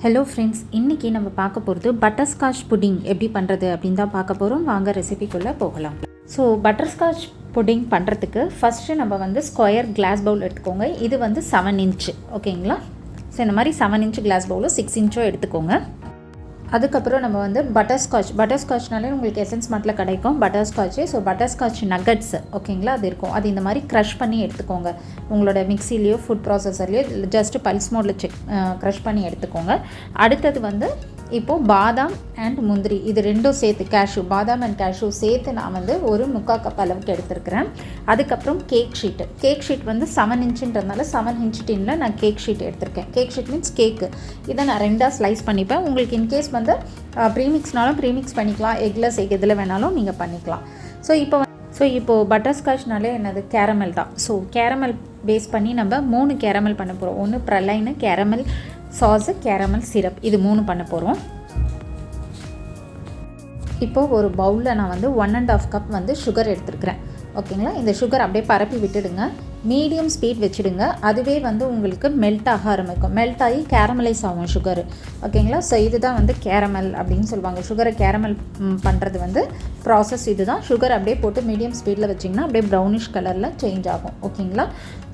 Hello friends, இன்றைக்கி நம்ம பார்க்க போகிறது பட்டர்ஸ்காட்ச் புட்டிங் எப்படி பண்ணுறது அப்படின்னு தான் பார்க்க போகிறோம். வாங்க ரெசிபிக்குள்ளே போகலாம். ஸோ பட்டர்ஸ்காட்ச் புட்டிங் பண்ணுறதுக்கு ஃபஸ்ட்டு நம்ம வந்து ஸ்கொயர் கிளாஸ் பவுல் எடுத்துக்கோங்க. இது வந்து 7 இன்ச்சு, ஓகேங்களா? ஸோ இந்த மாதிரி 7 இன்ச்சு கிளாஸ் பவுலோ 6 இன்ச்சோ எடுத்துக்கோங்க. அதுக்கப்புறம் நம்ம வந்து பட்டர்ஸ்காட்ச்னாலே உங்களுக்கு எசன்ஸ் மார்ட்டில் கிடைக்கும் பட்டர்ஸ்காட்ச்சு. ஸோ பட்டர்ஸ்காட்ச் நகட்ஸ், ஓகேங்களா, அது இருக்கும். அது இந்த மாதிரி க்ரஷ் பண்ணி எடுத்துக்கோங்க. உங்களோட மிக்சிலேயோ ஃபுட் ப்ராசஸர்லேயோ ஜஸ்ட்டு பல்ஸ் மோடில் க்ரஷ் பண்ணி எடுத்துக்கோங்க. அடுத்தது வந்து இப்போது பாதாம் அண்ட் முந்திரி இது ரெண்டும் சேர்த்து பாதாம் அண்ட் கேஷ்யூ சேர்த்து நான் வந்து ஒரு 3/4 கப் அளவுக்கு எடுத்துருக்கிறேன். அதுக்கப்புறம் கேக் ஷீட் வந்து 7 இன்ச்சுன்றதுனால 7 இன்ச் டின்னில் நான் கேக் ஷீட் எடுத்திருக்கேன். கேக் ஷீட் மீன்ஸ் கேக்கு. இதை நான் 2ஆக ஸ்லைஸ் பண்ணிப்பேன். உங்களுக்கு இன்கேஸ் வந்து ப்ரீமிக்ஸ்னாலும் ப்ரீமிக்ஸ் பண்ணிக்கலாம், எக்லெஸ் எதில் வேணாலும் நீங்கள் பண்ணிக்கலாம். ஸோ இப்போது பட்டர்ஸ்காட்ச்னாலே என்னது கேரமல் தான். ஸோ கேரமல் பேஸ் பண்ணி நம்ம 3 கேரமல் பண்ண போகிறோம். ஒன்று ப்ரலைனு, கேரமல் சாஸு, கேரமல் சிரப், இது 3 பண்ண போகிறோம். இப்போது ஒரு பவுலில் நான் வந்து 1.5 கப் வந்து சுகர் எடுத்துருக்கிறேன், ஓகேங்களா? இந்த சுகர் அப்படியே பரப்பி விட்டுடுங்க. மீடியம் ஸ்பீட் வச்சுடுங்க. அதுவே வந்து உங்களுக்கு மெல்ட் ஆக ஆரம்பிக்கும். மெல்ட் ஆகி கேரமலைஸ் ஆகும் சுகரு, ஓகேங்களா? ஸோ இதுதான் வந்து கேரமல் அப்படின்னு சொல்லுவாங்க. சுகரை கேரமல் பண்ணுறது வந்து ப்ராசஸ் இது தான். சுகர் அப்படியே போட்டு மீடியம் ஸ்பீடில் வச்சிங்கன்னா அப்படியே ப்ரௌனிஷ் கலரில் சேஞ்ச் ஆகும், ஓகேங்களா?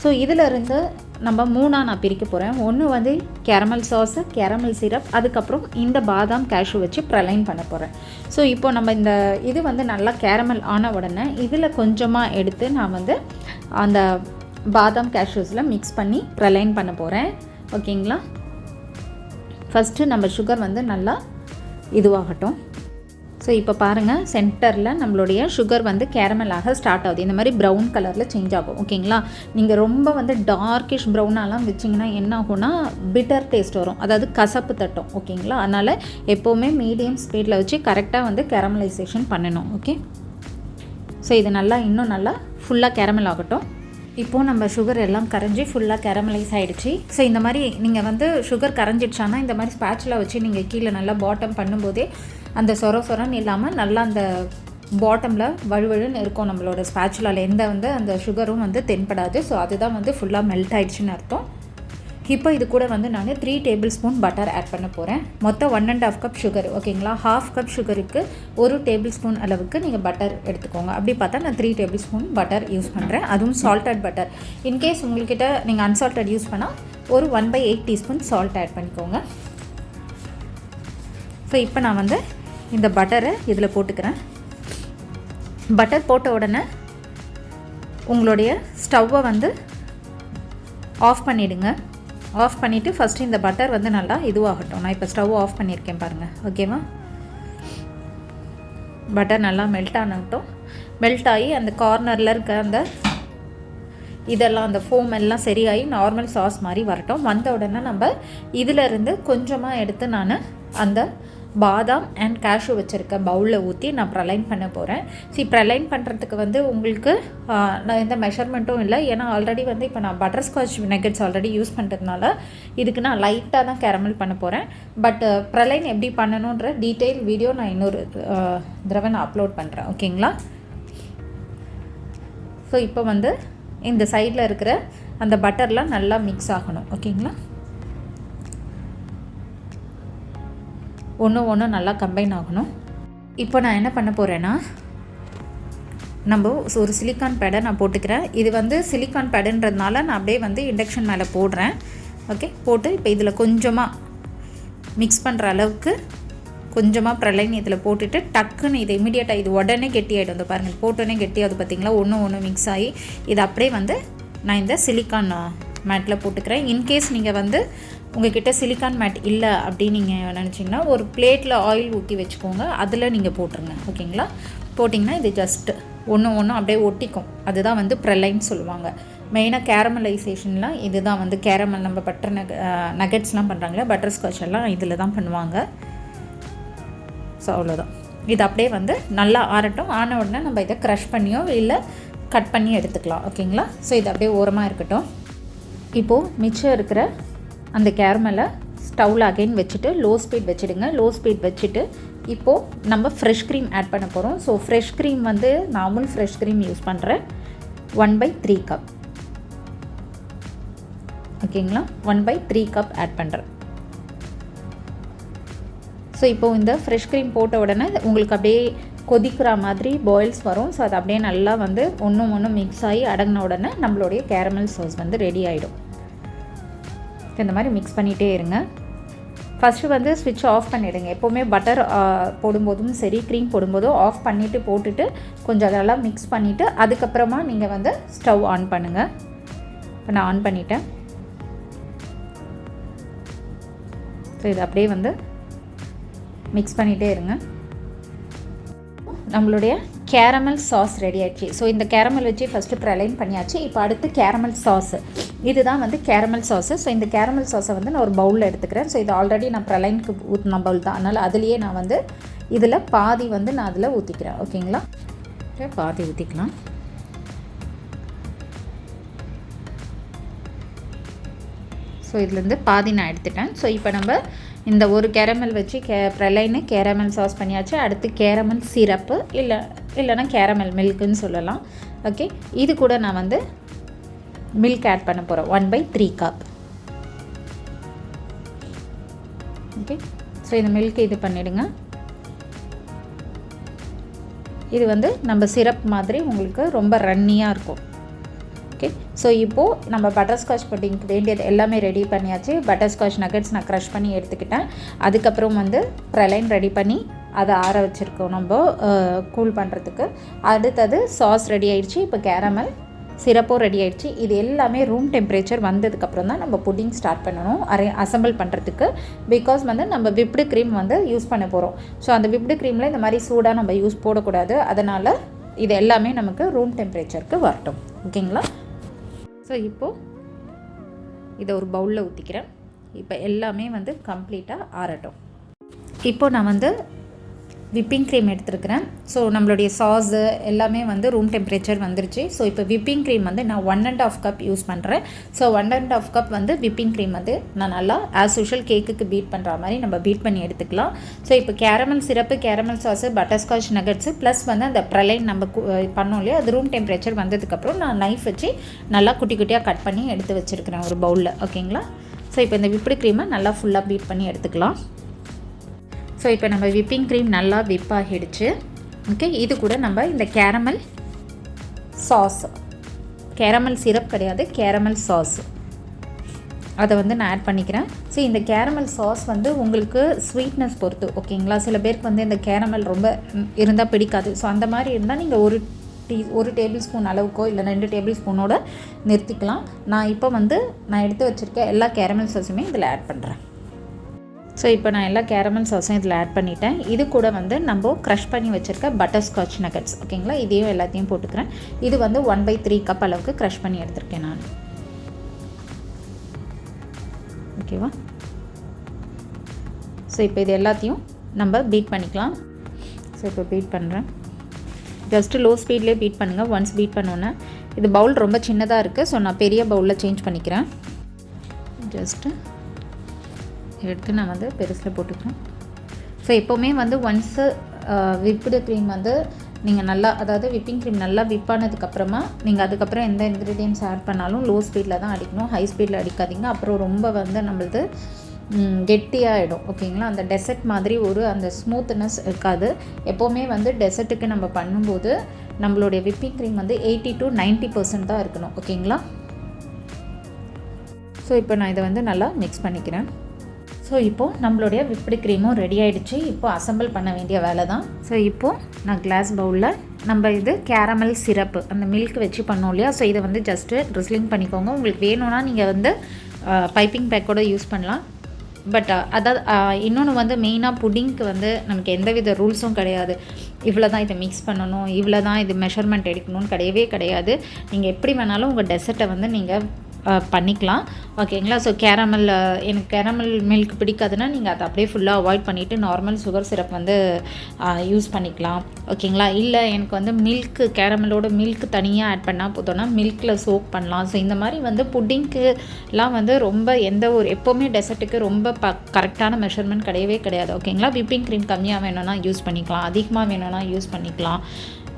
ஸோ இதிலிருந்து நம்ம 3ஆக நான் பிரிக்க போகிறேன். ஒன்று வந்து கேரமல் சாஸு, கேரமல் சிரப், அதுக்கப்புறம் இந்த பாதாம் கேஷ்யூ வச்சு ப்ரலைன் பண்ண போகிறேன். ஸோ இப்போது நம்ம இது வந்து நல்லா கேரமல் ஆன உடனே இதில் கொஞ்சமாக எடுத்து நான் வந்து அந்த பாதாம் கேஷ்யூஸில் மிக்ஸ் பண்ணி ப்ரலைன் பண்ண போகிறேன், ஓகேங்களா? ஃபஸ்ட்டு நம்ம சுகர் வந்து நல்லா இதுவாகட்டும். ஸோ இப்போ பாருங்கள், சென்டரில் நம்மளுடைய சுகர் வந்து கேரமலாக ஸ்டார்ட் ஆகுது. இந்த மாதிரி ப்ரௌன் கலரில் சேஞ்ச் ஆகும், ஓகேங்களா? நீங்கள் ரொம்ப வந்து டார்க்கிஷ் ப்ரௌனாலாம் வச்சிங்கன்னா என்ன ஆகும்னா பிட்டர் டேஸ்ட் வரும், அதாவது கசப்பு தட்டும், ஓகேங்களா? அதனால் எப்போவுமே மீடியம் ஸ்பீடில் வச்சு கரெக்டாக வந்து கேரமலைசேஷன் பண்ணணும், ஓகே? ஸோ இது இன்னும் நல்லா ஃபுல்லாக கேரமல் ஆகட்டும். இப்போது நம்ம சுகர் எல்லாம் கரைஞ்சி ஃபுல்லாக கேரமலைஸ் ஆகிடுச்சு. ஸோ இந்த மாதிரி நீங்கள் வந்து சுகர் கரைஞ்சிடுச்சானா இந்த மாதிரி ஸ்பேட்சில் வச்சு நீங்கள் கீழே நல்லா பாட்டம் பண்ணும்போதே அந்த சொரன்னு இல்லாமல் நல்லா அந்த பாட்டமில் வழுவழுன்னு இருக்கும் நம்மளோட ஸ்பேட்சிலாவில். எந்த வந்து அந்த சுகரும் வந்து தென்படாது. ஸோ அதுதான் வந்து ஃபுல்லாக மெல்ட் ஆகிடுச்சின்னு அர்த்தம். இப்போ இது கூட வந்து நான் 3 டேபிள் ஸ்பூன் பட்டர் ஆட் பண்ண போகிறேன். மொத்தம் 1.5 கப் சுகர், ஓகேங்களா? 1/2 கப் சுகருக்கு 1 டேபிள் ஸ்பூன் அளவுக்கு நீங்கள் பட்டர் எடுத்துக்கோங்க. அப்படி பார்த்தா நான் 3 டேபிள் ஸ்பூன் பட்டர் யூஸ் பண்ணுறேன். அதுவும் சால்டட் பட்டர். இன்கேஸ் உங்கள்கிட்ட நீங்கள் அன்சால்டட் யூஸ் பண்ணால் ஒரு 1/8 டீஸ்பூன் சால்ட் ஆட் பண்ணிக்கோங்க. ஸோ இப்போ நான் வந்து இந்த பட்டரை இதில் போட்டுக்கிறேன். பட்டர் போட்ட உடனே உங்களுடைய ஸ்டவ்வை வந்து ஆஃப் பண்ணிவிடுங்க. ஆஃப் பண்ணிவிட்டு ஃபஸ்ட்டு இந்த பட்டர் வந்து நல்லா இதுவாகட்டும். நான் இப்போ ஸ்டவ் ஆஃப் பண்ணியிருக்கேன் பாருங்கள், ஓகேவா? பட்டர் நல்லா மெல்ட் ஆகட்டும். மெல்ட் ஆகி அந்த கார்னரில் இருக்க அந்த இதெல்லாம் அந்த ஃபோம் எல்லாம் சரியாகி நார்மல் சாஸ் மாதிரி வரட்டும். வந்த உடனே நம்ம இதிலருந்து கொஞ்சமாக எடுத்து நான் அந்த பாதாம் அண்ட் கேஷ்யூ வச்சுருக்க பவுலில் ஊற்றி நான் ப்ரலைன் பண்ண போகிறேன். ப்ரலைன் பண்ணுறதுக்கு வந்து உங்களுக்கு நான் எந்த மெஷர்மெண்ட்டும் இல்லை. ஏன்னா ஆல்ரெடி வந்து இப்போ நான் பட்டர்ஸ்காட்ச் நெகட்ஸ் ஆல்ரெடி யூஸ் பண்ணுறதுனால இதுக்கு நான் லைட்டாக தான் கேரமல் பண்ண போகிறேன். பட் ப்ரலைன் எப்படி பண்ணணுன்ற டீட்டெயில் வீடியோ நான் இன்னொரு தடவை நான் அப்லோட் பண்ணுறேன், ஓகேங்களா? ஸோ இப்போ வந்து இந்த சைடில் இருக்கிற அந்த பட்டர்லாம் நல்லா மிக்ஸ் ஆகணும், ஓகேங்களா? ஒன்று நல்லா கம்பைன் ஆகணும். இப்போ நான் என்ன பண்ண போகிறேன்னா, நம்ம ஒரு சிலிக்கான் பேடை நான் போட்டுக்கிறேன். இது வந்து சிலிக்கான் பேடுன்றதுனால நான் அப்படியே வந்து இண்டக்ஷன் மேலே போடுறேன், ஓகே? போட்டு இப்போ இதில் கொஞ்சமாக மிக்ஸ் பண்ணுற அளவுக்கு கொஞ்சமாக ப்ரலைன் இதில் போட்டுட்டு டக்குன்னு இது இமீடியட்டாக இது உடனே கெட்டியாகிடும். இந்த பாருங்கள், போட்டோன்னே கெட்டியாகுது பார்த்தீங்களா? ஒன்று மிக்ஸ் ஆகி இது அப்படியே வந்து நான் இந்த சிலிக்கான் மேட்டில் போட்டுக்கிறேன். இன்கேஸ் நீங்கள் வந்து உங்கள்கிட்ட சிலிக்கான் மேட் இல்லை அப்படின்னு நீங்கள் நினச்சிங்கன்னா ஒரு பிளேட்டில் ஆயில் ஊற்றி வச்சுக்கோங்க, அதில் நீங்கள் போட்டுருங்க, ஓகேங்களா? போட்டிங்கன்னா இது ஜஸ்ட்டு ஒன்று அப்படியே ஒட்டிக்கும். அதுதான் வந்து ப்ரலைன் சொல்லுவாங்க. மெயினாக கேரமலைசேஷன்லாம் இதுதான் வந்து கேரமல் நம்ம பட்டர் நகட்ஸ்லாம் பண்ணுறாங்களே, பட்டர்ஸ்காட்ச் எல்லாம் இதில் தான் பண்ணுவாங்க. ஸோ அவ்வளோதான். இது அப்படியே வந்து நல்லா ஆறட்டும். ஆன உடனே நம்ம இதை க்ரஷ் பண்ணியோ இல்லை கட் பண்ணி எடுத்துக்கலாம், ஓகேங்களா? ஸோ இது அப்படியே ஓரமாக இருக்கட்டும். இப்போது மிச்சம் இருக்கிற அந்த கேரமலை ஸ்டவ்வில் அகைன் வச்சுட்டு லோ ஸ்பீட் வச்சுடுங்க. லோ ஸ்பீட் வச்சுட்டு இப்போது நம்ம ஃப்ரெஷ் க்ரீம் ஆட் பண்ண போகிறோம். ஸோ ஃப்ரெஷ் க்ரீம் வந்து நார்மல் ஃப்ரெஷ் க்ரீம் யூஸ் பண்ணுறேன். 1/3 கப், ஓகேங்களா? 1/3 கப் ஆட் பண்ணுறேன். ஸோ இப்போது இந்த ஃப்ரெஷ் க்ரீம் போட்ட உடனே உங்களுக்கு அப்படியே கொதிக்கிற மாதிரி பாயில்ஸ் வரும். ஸோ அது அப்படியே நல்லா வந்து ஒன்று மிக்ஸ் ஆகி அடங்கின உடனே நம்மளுடைய கேரமல் சாஸ் வந்து ரெடி ஆகிடும். இந்த மாதிரி மிக்ஸ் பண்ணிகிட்டே இருங்க. ஃபஸ்ட்டு வந்து ஸ்விட்ச் ஆஃப் பண்ணிவிடுங்க. எப்போவுமே பட்டர் போடும்போதும் சரி, க்ரீம் போடும்போதும் ஆஃப் பண்ணிவிட்டு போட்டுட்டு கொஞ்சம் அதெல்லாம் மிக்ஸ் பண்ணிவிட்டு அதுக்கப்புறமா நீங்கள் வந்து ஸ்டவ் ஆன் பண்ணுங்கள். இப்போ நான் ஆன் பண்ணிட்டேன். ஸோ இது அப்படியே வந்து மிக்ஸ் பண்ணிகிட்டே இருங்க. நம்மளுடைய கேரமல் சாஸ் ரெடி ஆகிடுச்சு. ஸோ இந்த கேரமல் வச்சு ஃபஸ்ட்டு ப்ரலைன் பண்ணியாச்சு. இப்போ அடுத்து கேரமல் சாஸு, இதுதான் வந்து கேரமல் சாஸு. ஸோ இந்த கேரமல் சாஸை வந்து நான் ஒரு பவுலில் எடுத்துக்கிறேன். ஸோ இது ஆல்ரெடி நான் ப்ரலைனுக்கு ஊற்றின பவுல் தான், அதனால் அதுலேயே நான் வந்து இதில் பாதி வந்து நான் அதில் ஊற்றிக்கிறேன். ஓகேங்களா, பாதி ஊற்றிக்கலாம். ஸோ இதுலேருந்து பாதி நான் எடுத்துட்டேன். ஸோ இப்போ நம்ம இந்த ஒரு கேரமல் வச்சு ப்ரலைனு கேரமல் சாஸ் பண்ணியாச்சு. அடுத்து கேரமல் சிரப்பு இல்லைனா கேரமல் மில்க்குன்னு சொல்லலாம். ஓகே, இது கூட நான் வந்து மில்க் ஆட் பண்ண போகிறேன் 1/3 கப். ஓகே, ஸோ இந்த மில்க் இது பண்ணிவிடுங்க. இது வந்து நம்ம சிரப் மாதிரி உங்களுக்கு ரொம்ப ரன்னியாக இருக்கும். ஓகே, ஸோ இப்போது நம்ம பட்டர்ஸ்காட்ச் புட்டிங்க்கு வேண்டியது எல்லாமே ரெடி பண்ணியாச்சு. பட்டர்ஸ்காட்ச் நகட்ஸ் நான் க்ரஷ் பண்ணி எடுத்துக்கிட்டேன். அதுக்கப்புறம் வந்து ப்ரலைன் ரெடி பண்ணி அதை ஆற வச்சுருக்கோம் நம்ம கூல் பண்ணுறதுக்கு. அடுத்தது சாஸ் ரெடி ஆகிடுச்சு. இப்போ கேரமல் சிரப்பும் ரெடி ஆகிடுச்சு. இது எல்லாமே ரூம் டெம்பரேச்சர் வந்ததுக்கப்புறம் தான் நம்ம புட்டிங் ஸ்டார்ட் பண்ணணும் அசம்பிள் பண்ணுறதுக்கு. பிகாஸ் வந்து நம்ம விப்டு க்ரீம் வந்து யூஸ் பண்ண போகிறோம். ஸோ அந்த விப்டு க்ரீமில் இந்த மாதிரி சூடாக நம்ம போடக்கூடாது. அதனால் இது எல்லாமே நமக்கு ரூம் டெம்பரேச்சருக்கு வரட்டும். ஓகேங்களா, ஸோ இப்போது இதை ஒரு பவுலில் ஊற்றிக்கிறேன். இப்போ எல்லாமே வந்து கம்ப்ளீட்டாக ஆறட்டும். இப்போது நான் வந்து விப்பிங் க்ரீம் எடுத்துருக்கிறேன். ஸோ நம்மளுடைய சாஸு எல்லாமே வந்து ரூம் டெம்பரேச்சர் வந்துருச்சு. ஸோ இப்போ விப்பிங் க்ரீம் வந்து நான் 1.5 கப் யூஸ் பண்ணுறேன். ஸோ 1.5 கப் வந்து விப்பிங் க்ரீம் வந்து நான் நல்லா ஆஸ் யூஷுவல் கேக்குக்கு பீட் பண்ணுற மாதிரி நம்ம பீட் பண்ணி எடுத்துக்கலாம். ஸோ இப்போ caramel syrup, caramel sauce, butterscotch nuggets plus வந்து அந்த ப்ரலைன் நம்ம பண்ணோம் இல்லையா, அது ரூம் டெம்பரேச்சர் வந்ததுக்கப்புறம் நான் நைஃப் வச்சு நல்லா குட்டி குட்டியாக கட் பண்ணி எடுத்து வச்சுருக்கிறேன் ஒரு பவுலில். ஓகேங்களா, ஸோ இப்போ இந்த விப்டு க்ரீமை நல்லா ஃபுல்லாக பீட் பண்ணி எடுத்துக்கலாம். ஸோ இப்போ நம்ம விப்பிங் க்ரீம் நல்லா விப் ஆகிடுச்சு. ஓகே, இது கூட நம்ம இந்த கேரமல் சாஸ், கேரமல் சிரப் கிடையாது, கேரமல் சாஸ், அதை வந்து நான் ஆட் பண்ணிக்கிறேன். ஸோ இந்த கேரமல் சாஸ் வந்து உங்களுக்கு ஸ்வீட்னஸ் பொறுத்து. ஓகேங்களா, சில பேருக்கு வந்து இந்த கேரமல் ரொம்ப இருந்தால் பிடிக்காது. ஸோ அந்த மாதிரி இருந்தால் நீங்கள் ஒரு டேபிள் ஸ்பூன் அளவுக்கோ இல்லை 2 டேபிள் ஸ்பூனோட நிறுத்திக்கலாம். நான் இப்போ வந்து நான் எடுத்து வச்சுருக்க எல்லா கேரமல் சாஸுமே இதில் ஆட் பண்ணுறேன். ஸோ இப்போ நான் எல்லா கேரமல் சாஸும் இதில் ஆட் பண்ணிட்டேன். இது கூட வந்து நம்ம க்ரஷ் பண்ணி வச்சுருக்க பட்டர்ஸ்காட்ச் நகட்ஸ், ஓகேங்களா, இதையும் எல்லாத்தையும் போட்டுக்கிறேன். இது வந்து 1/3 கப் அளவுக்கு க்ரஷ் பண்ணி எடுத்திருக்கேன் நான். ஓகேவா, ஸோ இப்போ இது எல்லாத்தையும் நம்ம பீட் பண்ணிக்கலாம். ஸோ இப்போ பீட் பண்ணுறேன். ஜஸ்ட்டு லோ ஸ்பீட்லேயே பீட் பண்ணுங்கள். ஒன்ஸ் பீட் பண்ணோன்னே இது பவுல் ரொம்ப சின்னதாக இருக்குது. ஸோ நான் பெரிய பவுலில் சேஞ்ச் பண்ணிக்கிறேன். ஜஸ்ட்டு எடுத்து நான் வந்து பெருசில் போட்டுக்கிறேன். ஸோ எப்போவுமே வந்து ஒன்ஸு விப்டு க்ரீம் வந்து நீங்கள் நல்லா, அதாவது விப்பிங் க்ரீம் நல்லா விப் ஆனதுக்கப்புறமா நீங்கள் அதுக்கப்புறம் எந்த இன்க்ரீடியன்ட்ஸ் ஆட் பண்ணாலும் லோ ஸ்பீடில் தான் அடிக்கணும், ஹை ஸ்பீடில் அடிக்காதீங்க. அப்புறம் ரொம்ப வந்து நம்மளது கெட்டியாகிடும். ஓகேங்களா, அந்த டெசர்ட் மாதிரி அந்த ஸ்மூத்னஸ் இருக்காது. எப்போவுமே வந்து டெசர்ட்டுக்கு நம்ம பண்ணும்போது நம்மளுடைய விப்பிங் க்ரீம் வந்து 80 to 90% தான் இருக்கணும். ஓகேங்களா, ஸோ இப்போ நான் இதை வந்து நல்லா மிக்ஸ் பண்ணிக்கிறேன். ஸோ இப்போது நம்மளுடைய விப்டு க்ரீமும் ரெடி ஆகிடுச்சு. இப்போது அசம்பிள் பண்ண வேண்டிய வேலை தான். ஸோ இப்போது நான் கிளாஸ் பவுலில் நம்ம இது கேரமல் சிரப்பு அந்த மில்க் வச்சு பண்ணோம் இல்லையா, ஸோ இதை வந்து ஜஸ்ட்டு ட்ரிஸ்லிங் பண்ணிக்கோங்க. உங்களுக்கு வேணும்னா நீங்கள் வந்து பைப்பிங் பேக்கோடு யூஸ் பண்ணலாம். பட் அதாவது இன்னொன்று வந்து மெயினாக புட்டிங்க்கு வந்து நமக்கு எந்த வித ரூல்ஸும் கிடையாது. இவ்வளோ தான் இதை மிக்ஸ் பண்ணணும், இவ்வளோ தான் இது மெஷர்மெண்ட் எடுக்கணும்னு கிடையவே கிடையாது. நீங்கள் எப்படி வேணாலும் உங்கள் டெசர்ட்டை வந்து நீங்கள் பண்ணிக்கலாம். ஓகேங்களா, ஸோ எனக்கு கேரமல் மில்க் பிடிக்காதுன்னா நீங்கள் அதை அப்படியே ஃபுல்லாக அவாய்ட் பண்ணிவிட்டு நார்மல் சுகர் சிரப் வந்து யூஸ் பண்ணிக்கலாம். ஓகேங்களா, இல்லை எனக்கு வந்து கேரமலோட மில்க் தனியாக ஆட் பண்ணால் போதும்னா மில்கில் சோக் பண்ணலாம். ஸோ இந்த மாதிரி வந்து புட்டிங்க்குலாம் வந்து ரொம்ப எப்போவுமே டெசர்ட்டுக்கு ரொம்ப கரெக்டான மெஷர்மெண்ட் கிடையவே கிடையாது. ஓகேங்களா, விப்பிங் க்ரீம் கம்மியாக வேணும்னா யூஸ் பண்ணிக்கலாம், அதிகமாக வேணும்னா யூஸ் பண்ணிக்கலாம்.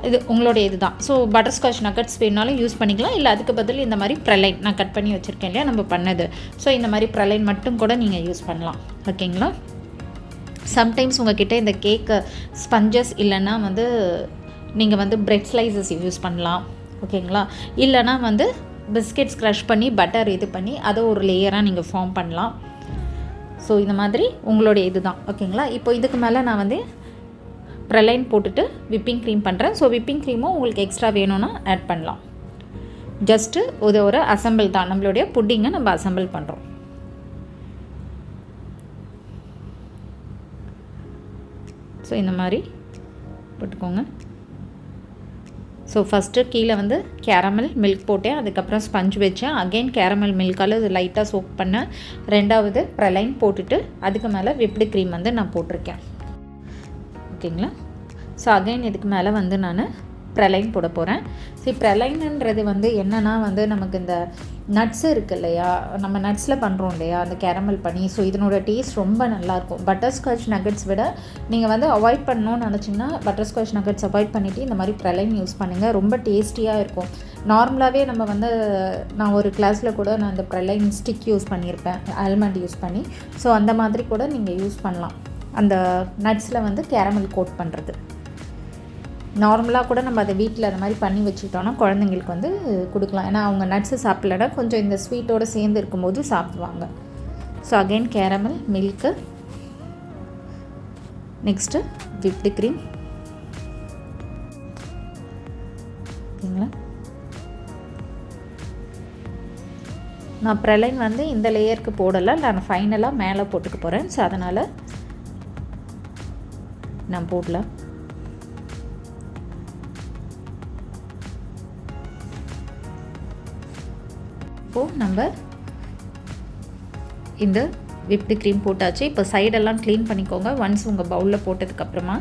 இது உங்களுடைய இது தான். ஸோ பட்டர்ஸ்காட்ச் நகட்ஸ் வேணாலும் யூஸ் பண்ணிக்கலாம். இல்லை அதுக்கு பதில் இந்த மாதிரி ப்ரலைன் நான் கட் பண்ணி வச்சுருக்கேன் இல்லையா நம்ம பண்ணது, ஸோ இந்த மாதிரி ப்ரலைன் மட்டும் கூட நீங்கள் யூஸ் பண்ணலாம். ஓகேங்களா, சம்டைம்ஸ் உங்கள்கிட்ட இந்த கேக்கு ஸ்பஞ்சஸ் இல்லைன்னா வந்து நீங்கள் வந்து பிரெட் ஸ்லைசஸ் யூஸ் பண்ணலாம். ஓகேங்களா? இல்லைனா வந்து பிஸ்கெட்ஸ் க்ரஷ் பண்ணி பட்டர் இது பண்ணி அதை ஒரு லேயராக நீங்கள் ஃபார்ம் பண்ணலாம். ஸோ இந்த மாதிரி உங்களுடைய இது தான். ஓகேங்களா? இப்போ இதுக்கு மேலே நான் வந்து ப்ரலைன் போட்டுட்டு விப்பிங் க்ரீம் பண்ணுறேன். ஸோ விப்பிங் க்ரீமும் உங்களுக்கு எக்ஸ்ட்ரா வேணும்னா ஆட் பண்ணலாம். ஜஸ்ட்டு ஒரு அசம்பிள் தான், நம்மளுடைய புட்டிங்கை நம்ம அசம்பிள் பண்ணுறோம். ஸோ இந்த மாதிரி போட்டுக்கோங்க. ஸோ ஃபஸ்ட்டு கீழே வந்து கேரமல் மில்க் போட்டேன், அதுக்கப்புறம் ஸ்பஞ்ச் வச்சேன், அகெயின் கேரமல் மில்கால் இது லைட்டாக சோக் பண்ணேன், ரெண்டாவது ப்ரலைன் போட்டுட்டு அதுக்கு மேலே விப்டு க்ரீம் வந்து நான் போட்டிருக்கேன். ஓகேங்களா? ஸோ அகெயின் இதுக்கு மேலே வந்து நான் ப்ரலைன் போட போகிறேன். ஸோ ப்ரலைன்ன்றது வந்து என்னென்னா வந்து நமக்கு இந்த நட்ஸு இருக்குது இல்லையா, நம்ம நட்ஸில் பண்ணுறோம் இல்லையா அந்த கேரமல் பண்ணி. ஸோ இதனோட டேஸ்ட் ரொம்ப நல்லாயிருக்கும். பட்டர்ஸ்காட்ச் நகட்ஸ் விட நீங்கள் வந்து அவாய்ட் பண்ணணும்னு நினச்சிங்கன்னா பட்டர்ஸ்காட்ச் நகட்ஸ் அவாய்ட் பண்ணிவிட்டு இந்த மாதிரி ப்ரலைன் யூஸ் பண்ணுங்கள். ரொம்ப டேஸ்டியாக இருக்கும். நார்மலாகவே நம்ம வந்து நான் ஒரு கிளாஸில் கூட நான் இந்த ப்ரலைன் ஸ்டிக் யூஸ் பண்ணியிருப்பேன், ஆல்மண்ட் யூஸ் பண்ணி. ஸோ அந்த மாதிரி கூட நீங்கள் யூஸ் பண்ணலாம், அந்த நட்ஸில் வந்து கேரமல் கோட் பண்ணுறது. நார்மலாக கூட நம்ம அதை வீட்டில் அந்த மாதிரி பண்ணி வச்சுக்கிட்டோன்னா குழந்தைங்களுக்கு வந்து கொடுக்கலாம். ஏன்னா அவங்க நட்ஸு சாப்பிடலன்னா கொஞ்சம் இந்த ஸ்வீட்டோடு சேர்ந்து இருக்கும்போது சாப்பிடுவாங்க. So again caramel milk, next whipped cream. ஓகேங்களா? நான் ப்ரலைன் வந்து இந்த லேயருக்கு போடலை, நான் ஃபைனலாக மேலே போட்டுக்க போகிறேன். ஸோ அதனால் நான் போடல. இப்போது நம்ம இந்த விப்டு க்ரீம் போட்டாச்சு. இப்போ சைடெல்லாம் க்ளீன் பண்ணிக்கோங்க. ஒன்ஸ் உங்கள் பவுலில் போட்டதுக்கப்புறமா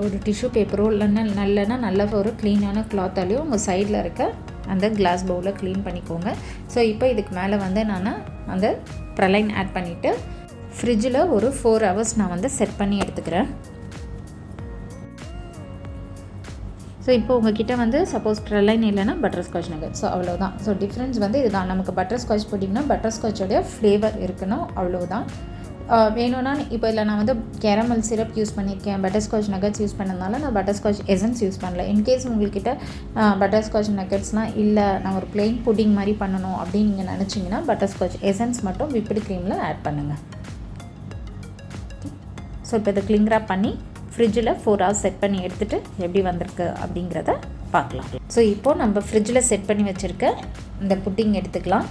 ஒரு டிஷ்யூ பேப்பரோ இல்லைன்னா நல்ல ஒரு க்ளீனான கிளாத்தாலேயோ உங்கள் சைடில் இருக்க அந்த கிளாஸ் பவுலில் க்ளீன் பண்ணிக்கோங்க. ஸோ இப்போ இதுக்கு மேலே வந்து நான் அந்த ப்ரலைன் ஆட் பண்ணிவிட்டு ஃப்ரிட்ஜில் ஒரு 4 hours நான் வந்து செட் பண்ணி எடுத்துக்கிறேன். ஸோ இப்போ உங்கள்கிட்ட வந்து சப்போஸ் ப்ரலைன் இல்லைன்னா பட்டர்ஸ்காட்ச் நகட். ஸோ அவ்வளோதான். ஸோ டிஃப்ரென்ஸ் வந்து இதுதான். நமக்கு பட்டர்ஸ்காட்ச் போட்டிங்கன்னா பட்டர்ஸ்காட்சோடைய ஃப்ளேவர் இருக்கணும், அவ்வளோதான். வேணும்னா இப்போ இல்லை நான் வந்து கேரமல் சிரப் யூஸ் பண்ணியிருக்கேன், பட்டர்ஸ்காட்ச் நகட்ஸ் யூஸ் பண்ணதுனால நான் பட்டர்ஸ்காட்ச் எசன்ஸ் யூஸ் பண்ணல. இன்கேஸ் உங்கள்கிட்ட பட்டர்ஸ்காட்ச் நகட்ஸ்லாம் இல்லை, நான் ஒரு பிளெயின் புட்டிங் மாதிரி பண்ணணும் அப்படின்னு நீங்கள் நினச்சிங்கன்னா பட்டர்ஸ்காட்ச் எசன்ஸ் மட்டும் விப்டு க்ரீமில் ஆட் பண்ணுங்கள். ஸோ இப்போ இதை க்ளிங் ராப் பண்ணி ஃப்ரிட்ஜில் 4 hours செட் பண்ணி எடுத்துகிட்டு எப்படி வந்திருக்கு அப்படிங்கிறத பார்க்கலாம். ஸோ இப்போது நம்ம ஃப்ரிட்ஜில் செட் பண்ணி வச்சுருக்க இந்த புட்டிங் எடுத்துக்கலாம்.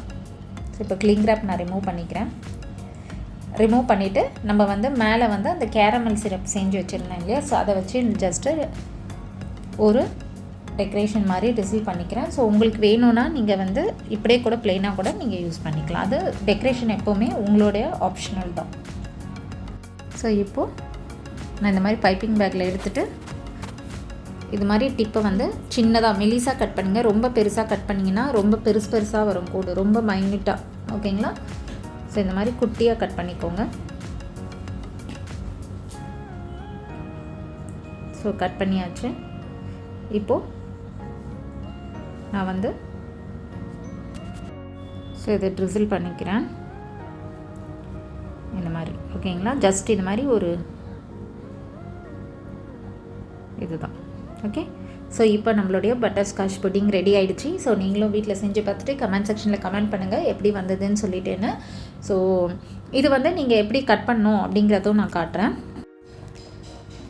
ஸோ இப்போ க்ளிங் ராப் நான் ரிமூவ் பண்ணிக்கிறேன். ரிமூவ் பண்ணிவிட்டு நம்ம வந்து மேலே வந்து அந்த கேரமல் சிரப் செஞ்சு வச்சுருந்தேன் இல்லையா, ஸோ அதை வச்சு ஜஸ்ட்டு ஒரு டெக்கரேஷன் மாதிரி ரிசீவ் பண்ணிக்கிறேன். ஸோ உங்களுக்கு வேணும்னா நீங்கள் வந்து இப்படியே கூட ப்ளெயினாக கூட நீங்கள் யூஸ் பண்ணிக்கலாம். அது டெக்கரேஷன் எப்போவுமே உங்களுடைய ஆப்ஷனல் தான். ஸோ இப்போது நான் இந்த மாதிரி பைப்பிங் பேக்கில் எடுத்துகிட்டு இது மாதிரி டிப்பை வந்து சின்னதாக மெலிசாக கட் பண்ணுங்கள். ரொம்ப பெருசாக கட் பண்ணிங்கன்னா ரொம்ப பெருசாக வரும் கூடு, ரொம்ப மைன்யூட்டாக. ஓகேங்களா? ஸோ இந்த மாதிரி குட்டியாக கட் பண்ணிக்கோங்க. ஸோ கட் பண்ணியாச்சு. இப்போது நான் வந்து ஸோ இதை ட்ரிசில் பண்ணிக்கிறேன் இந்த மாதிரி. ஓகேங்களா? ஜஸ்ட் இது மாதிரி ஒரு இதுதான். ஓகே. ஸோ இப்போ நம்மளுடைய பட்டர்ஸ்காட்ச் புட்டிங் ரெடி ஆகிடுச்சு. ஸோ நீங்களும் வீட்டில் செஞ்சு பார்த்துட்டு கமெண்ட் செக்ஷனில் கமெண்ட் பண்ணுங்கள் எப்படி வந்ததுன்னு சொல்லிட்டேன்னு. ஸோ இது வந்து நீங்கள் எப்படி கட் பண்ணணும் அப்படிங்கிறதும் நான் காட்டுறேன்.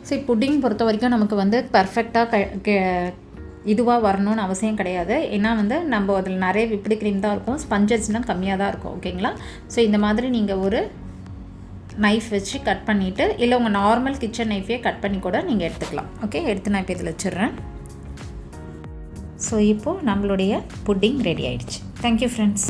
ஸோ புட்டிங் பொறுத்த வரைக்கும் நமக்கு வந்து பர்ஃபெக்டாக இதுவாக வரணும்னு அவசியம் கிடையாது. ஏன்னா வந்து நம்ம அதில் நிறைய விப்டு க்ரீம் தான் இருக்கும், ஸ்பஞ்சஸ்னால் கம்மியாக தான் இருக்கும். ஓகேங்களா? ஸோ இந்த மாதிரி நீங்கள் ஒரு நைஃப் வச்சு கட் பண்ணிவிட்டு இல்லை உங்கள் நார்மல் கிச்சன் நைஃபே கட் பண்ணி கூட நீங்கள் எடுத்துக்கலாம். ஓகே, எடுத்து நான் இப்போ இதில் வச்சிடுறேன். ஸோ இப்போது நம்மளுடைய புட்டிங் ரெடி ஆகிடுச்சு. Thank you friends.